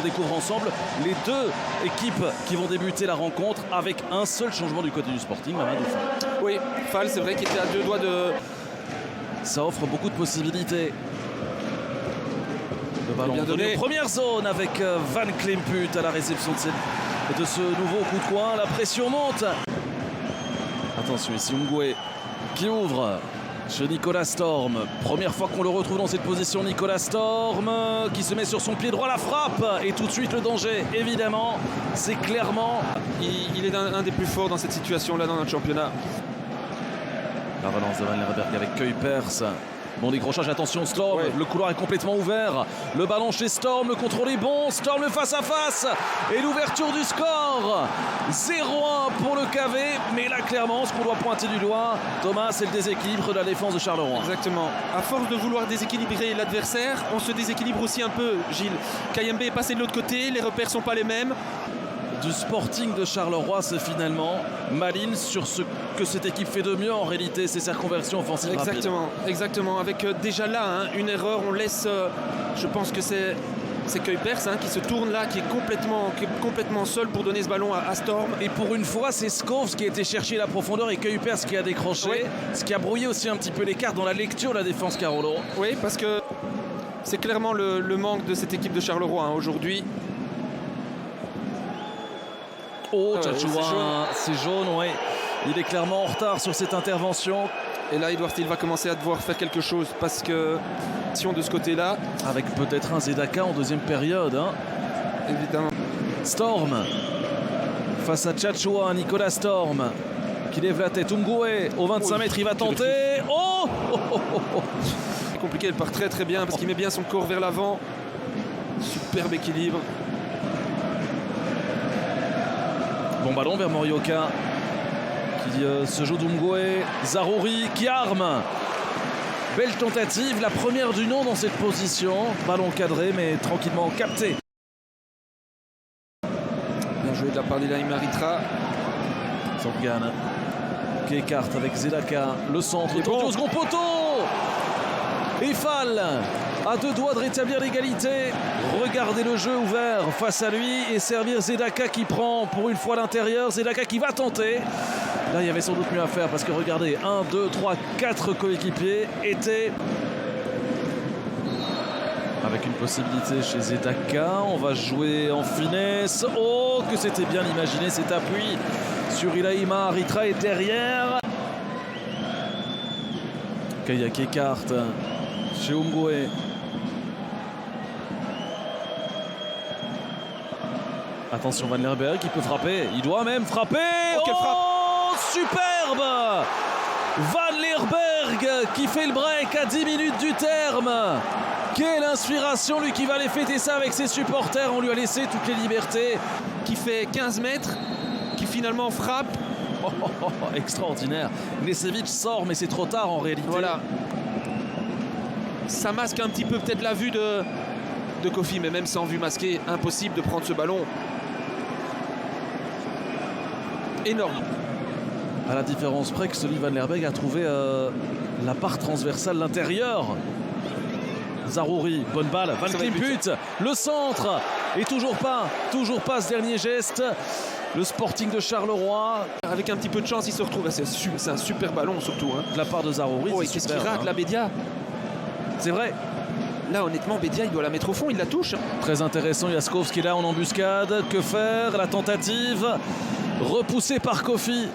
découvre ensemble les deux équipes qui vont débuter la rencontre avec un seul changement du côté du Sporting, Mamadou Fall. Oui, Fall, c'est vrai qu'il était à deux doigts de... Ça offre beaucoup de possibilités. Le ballon donné. Première zone avec Van Klemput à la réception de ce nouveau coup de coin. La pression monte. Attention ici, Ungwe qui ouvre chez Nicolas Storm. Première fois qu'on le retrouve dans cette position, Nicolas Storm qui se met sur son pied droit, la frappe. Et tout de suite le danger, évidemment. C'est clairement... Il est un des plus forts dans cette situation-là dans notre championnat. La relance de Van Lerberg avec Kuipers. Bon décrochage, attention Storm, ouais. Le couloir est complètement ouvert. Le ballon chez Storm, le contrôle est bon. Storm le face à face. Et l'ouverture du score. 0-1 pour le KV. Mais là clairement, ce qu'on doit pointer du doigt, Thomas, c'est le déséquilibre de la défense de Charleroi. Exactement. À force de vouloir déséquilibrer l'adversaire, on se déséquilibre aussi un peu, Gilles. Kayembe est passé de l'autre côté, les repères sont pas les mêmes. Du Sporting de Charleroi, c'est finalement Malines sur ce que cette équipe fait de mieux en réalité, c'est sa conversion offensive. Exactement. Avec déjà là une erreur, on laisse, je pense que c'est Kuipers qui se tourne là, qui est complètement seul pour donner ce ballon à Storm. Et pour une fois, c'est Scholes qui a été chercher la profondeur et Kuipers qui a décroché, oui. Ce qui a brouillé aussi un petit peu les cartes dans la lecture de la défense Carolo. Oui, parce que c'est clairement le manque de cette équipe de Charleroi aujourd'hui. Oh, Tchatchoua, c'est jaune, oui. Il est clairement en retard sur cette intervention. Et là, Edouard Steele va commencer à devoir faire quelque chose parce que si on de ce côté-là. Avec peut-être un Zedaka en deuxième période. Évidemment. Storm face à Tchatchoua, Nicolas Storm qui lève la tête. Ungwe au 25 mètres, il va tenter. Oh, C'est compliqué, elle part très bien parce qu'il met bien son corps vers l'avant. Superbe équilibre. Bon ballon vers Morioka qui se joue d'Ungwe. Zarouri qui arme. Belle tentative, la première du nom dans cette position. Ballon cadré mais tranquillement capté. Bien joué de la part d'Elaïm Aritra. Zorgan qui écarte avec Zedaka. Le centre, le au second poteau. Et Fall à deux doigts de rétablir l'égalité. Regardez le jeu ouvert face à lui et servir Zedaka qui prend pour une fois l'intérieur. Zedaka qui va tenter. Là, il y avait sans doute mieux à faire parce que regardez, 1, 2, 3, 4 coéquipiers étaient avec une possibilité chez Zedaka. On va jouer en finesse. Oh, que c'était bien imaginé cet appui sur Ilaïma. Aritra est derrière. Kaya qui écarte chez Ungwe. Attention Van Lerberg qui peut frapper. Il doit même frapper. Oh, superbe Van Lerberg qui fait le break à 10 minutes du terme. Quelle inspiration, lui qui va aller fêter ça avec ses supporters. On lui a laissé toutes les libertés. Qui fait 15 mètres, qui finalement frappe. Extraordinaire. Nesevic sort mais c'est trop tard en réalité. Voilà. Ça masque un petit peu peut-être la vue de Kofi, mais même sans vue masquée, impossible de prendre ce ballon. Énorme. À la différence près que celui Van Lerberg a trouvé la part transversale, l'intérieur. Zarouri, bonne balle, Van Klemput, le centre, et toujours pas ce dernier geste. Le Sporting de Charleroi. Avec un petit peu de chance, il se retrouve. C'est un super ballon surtout. De la part de Zarouri. Oh, et qu'est-ce qu'il rate, la Bédia. C'est vrai. Là, honnêtement, Bédia, il doit la mettre au fond, il la touche. Très intéressant, Yaskov qui est là en embuscade. Que faire? La tentative repoussée par Kofi.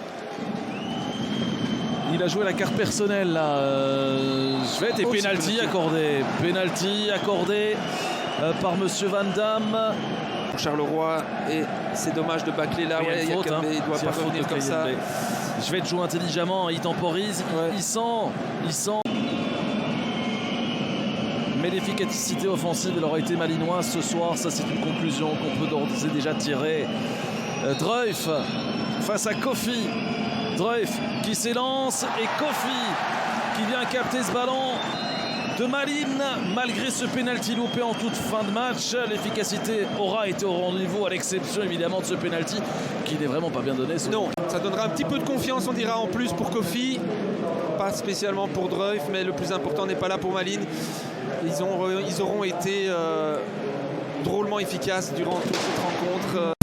Il a joué la carte personnelle là. Et pénalty accordé. Pénalty accordé par Monsieur Van Damme. Charleroi, et c'est dommage de bâcler là. Ouais, il doit pas revenir comme ça. Je vais te jouer intelligemment, il temporise, il sent. Mais l'efficacité offensive, elle aura été malinoise ce soir. Ça, c'est une conclusion qu'on peut d'ores et déjà tirer. Dreuf face à Kofi. Dreuf qui s'élance et Kofi qui vient capter ce ballon de Malines. Malgré ce pénalty loupé en toute fin de match, l'efficacité aura été au rendez-vous, à l'exception évidemment de ce pénalty qui n'est vraiment pas bien donné. Non, ça donnera un petit peu de confiance, on dira, en plus pour Kofi. Pas spécialement pour Dreuf, mais le plus important n'est pas là pour Malines. Ils auront été drôlement efficace durant toute cette rencontre.